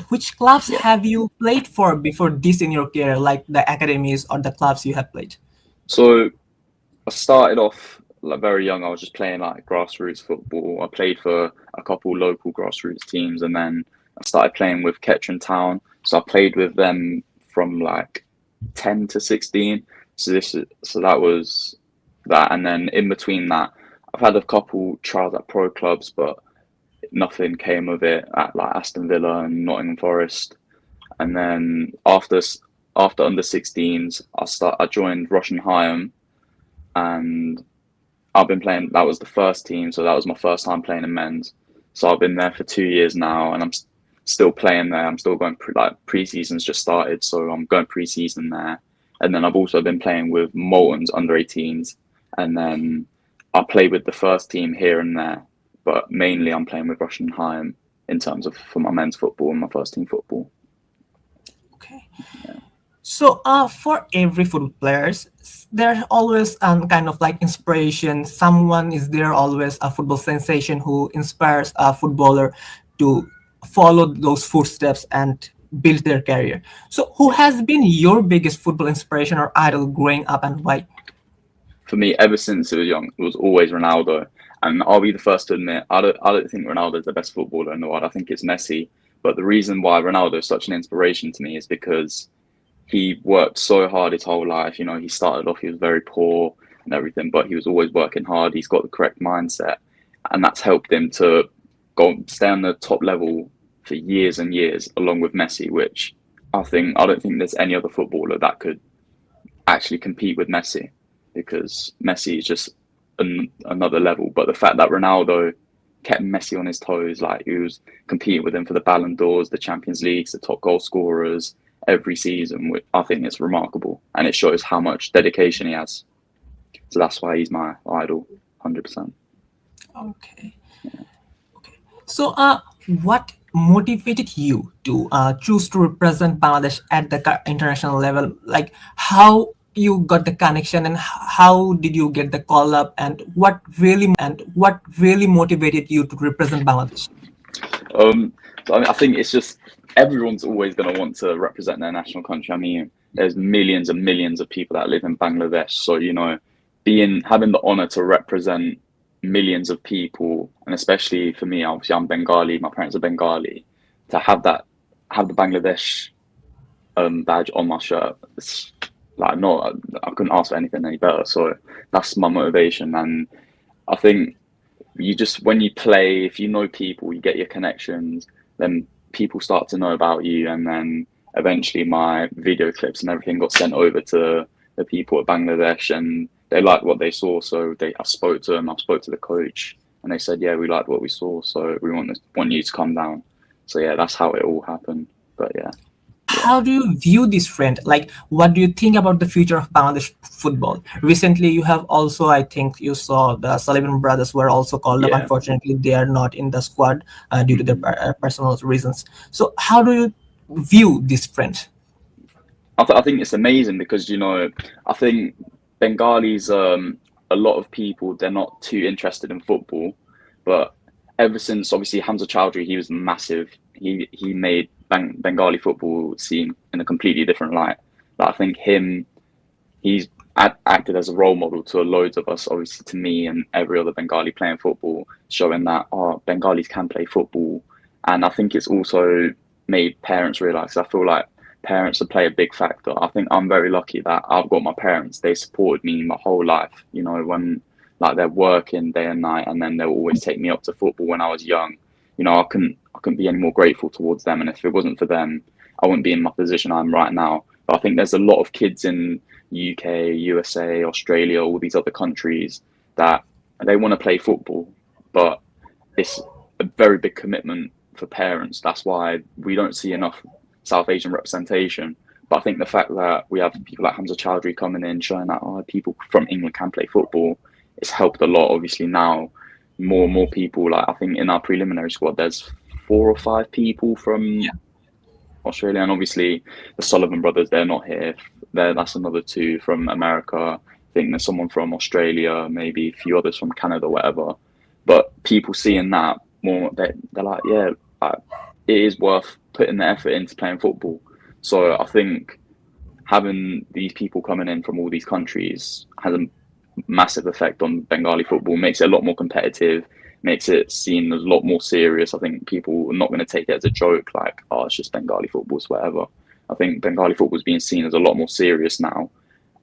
which clubs Yeah. have you played for before this in your career, like the academies or the clubs you have played? So I started off like very young. I was just playing like grassroots football. I played for a couple local grassroots teams, and then I started playing with Kettering Town. So I played with them from like 10 to 16. So that was that, and then in between that, I've had a couple trials at pro clubs, but nothing came of it at like Aston Villa and Nottingham Forest. And then after under 16s, I joined Russian Higham, and I've been playing. That was the first team, so that was my first time playing in men's. So I've been there for 2 years now, and I'm still playing there. I'm still going like pre-season's just started, so I'm going pre-season there. And then I've also been playing with Moulton's under 18s, and then I play with the first team here and there, but mainly I'm playing with Russian Higham in terms of for my men's football and my first team football. Okay. Yeah. So, for every football players, there's always kind of like inspiration. Someone is there always a football sensation who inspires a footballer to follow those footsteps and build their career. So, who Yeah. has been your biggest football inspiration or idol growing up, and why? For me, ever since I was young, it was always Ronaldo. And I'll be the first to admit, I don't think Ronaldo is the best footballer in the world. I think it's Messi. But the reason why Ronaldo is such an inspiration to me is because he worked so hard his whole life. You know, he started off, he was very poor and everything, but he was always working hard. He's got the correct mindset, and that's helped him to stay on the top level for years and years, along with Messi, which I don't think there's any other footballer that could actually compete with Messi, because Messi is just another level. But the fact that Ronaldo kept Messi on his toes, like he was competing with him for the Ballon d'Ors, the Champions Leagues, the top goal scorers every season, which I think is remarkable, and it shows how much dedication he has. So that's why he's my idol, 100%. Okay. Okay. So, what motivated you to choose to represent Bangladesh at the international level? Like, how you got the connection, and how did you get the call up, and what really motivated you to represent Bangladesh? Um, so I think it's just everyone's always going to want to represent their national country. I mean, there's millions and millions of people that live in Bangladesh, so you know, being having the honor to represent millions of people, and especially for me, obviously I'm Bengali, my parents are Bengali, to have the Bangladesh badge on my shirt. It's like not I couldn't ask for anything any better. So that's my motivation, and I think you just when you play, if you know people, you get your connections, then people start to know about you, and then eventually my video clips and everything got sent over to the people at Bangladesh, and they liked what they saw. So I spoke to them, I spoke to the coach, and they said, yeah, we liked what we saw, so we want you to come down. So yeah, that's how it all happened. But yeah, yeah, How do you view this trend? Like, what do you think about the future of Bangladesh football? Recently, you have also, I think, you saw the Sullivan brothers were also called up. yeah. Unfortunately, they are not in the squad due to their Mhm. personal reasons. So, how do you view this trend? I think it's amazing because you know I think Bengalis a lot of people they're not too interested in football, but ever since obviously Hamza Chowdhury he was massive. He made Bengali football seem in a completely different light. Like, I think he's acted as a role model to loads of us, obviously to me and every other Bengali playing football, showing that Bengalis can play football. And I think it's also made parents realize. I feel like parents play a big factor. I think I'm very lucky that I've got my parents. They supported me my whole life. You know, when like they're working day and night, and then they'll always take me up to football when I was young. You know, I couldn't be any more grateful towards them. And if it wasn't for them, I wouldn't be in my position I'm right now. But I think there's a lot of kids in UK, USA, Australia, all these other countries that they want to play football, but it's a very big commitment for parents. That's why we don't see enough South Asian representation. But I think the fact that we have people like Hamza Chowdhury coming in, showing that people from England can play football, it's helped a lot. Obviously now, more and more people. Like I think in our preliminary squad, there's 4 or 5 people from Australia, and obviously the Sullivan brothers, they're not here. That's another 2 from America. I think there's someone from Australia, maybe a few others from Canada, whatever. But people seeing that more, they're like, yeah, it is worth putting the effort into playing football. So I think having these people coming in from all these countries has a massive effect on Bengali football, makes it a lot more competitive, makes it seen as a lot more serious. I think people are not going to take it as a joke, like, oh, it's just Bengali football, it's whatever. I think Bengali football is being seen as a lot more serious now.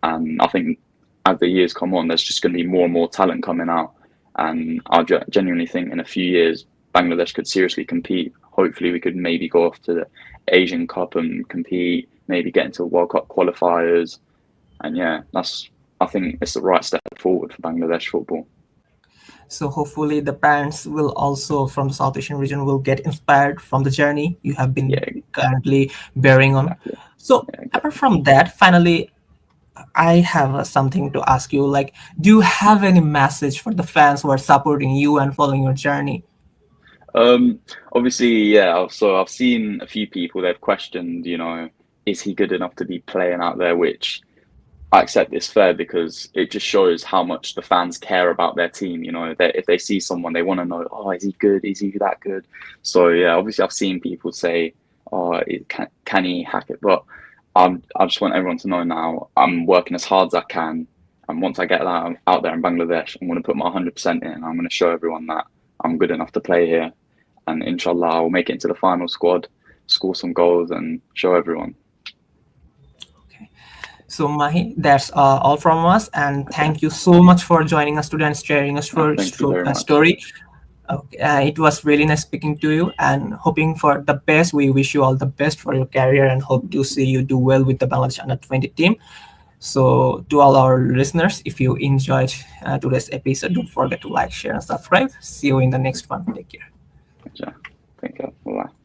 And I think as the years come on, there's just going to be more and more talent coming out. And I genuinely think in a few years, Bangladesh could seriously compete. Hopefully, we could maybe go off to the Asian Cup and compete, maybe get into World Cup qualifiers. And yeah, I think it's the right step forward for Bangladesh football. So hopefully the parents will also from the South Asian region will get inspired from the journey you have been Yeah, currently bearing on. exactly. So Yeah, apart exactly. from that, finally, I have something to ask you. Like, do you have any message for the fans who are supporting you and following your journey? Um, Obviously, yeah. So I've seen a few people they've questioned, is he good enough to be playing out there? Which I accept is fair because it just shows how much the fans care about their team. That if they see someone, they want to know, oh, is he good? Is he that good? So yeah, obviously I've seen people say, oh, can he hack it? But I just want everyone to know now, I'm working as hard as I can. And once I get that out there in Bangladesh, I'm going to put my 100% in. I'm going to show everyone that I'm good enough to play here. And inshallah, I'll make it into the final squad, score some goals, and show everyone. Okay. So Mahi, that's all from us, and Okay. thank you so much for joining us today and sharing No, thank you very a much. story. Okay. It was really nice speaking to you and hoping for the best. We wish you all the best for your career and hope to see you do well with the Bangladesh Under 20 team. So, to all our listeners, if you enjoyed today's episode, don't forget to like, share, and subscribe. See you in the next one. Take care. Yeah. Thank you. Bye.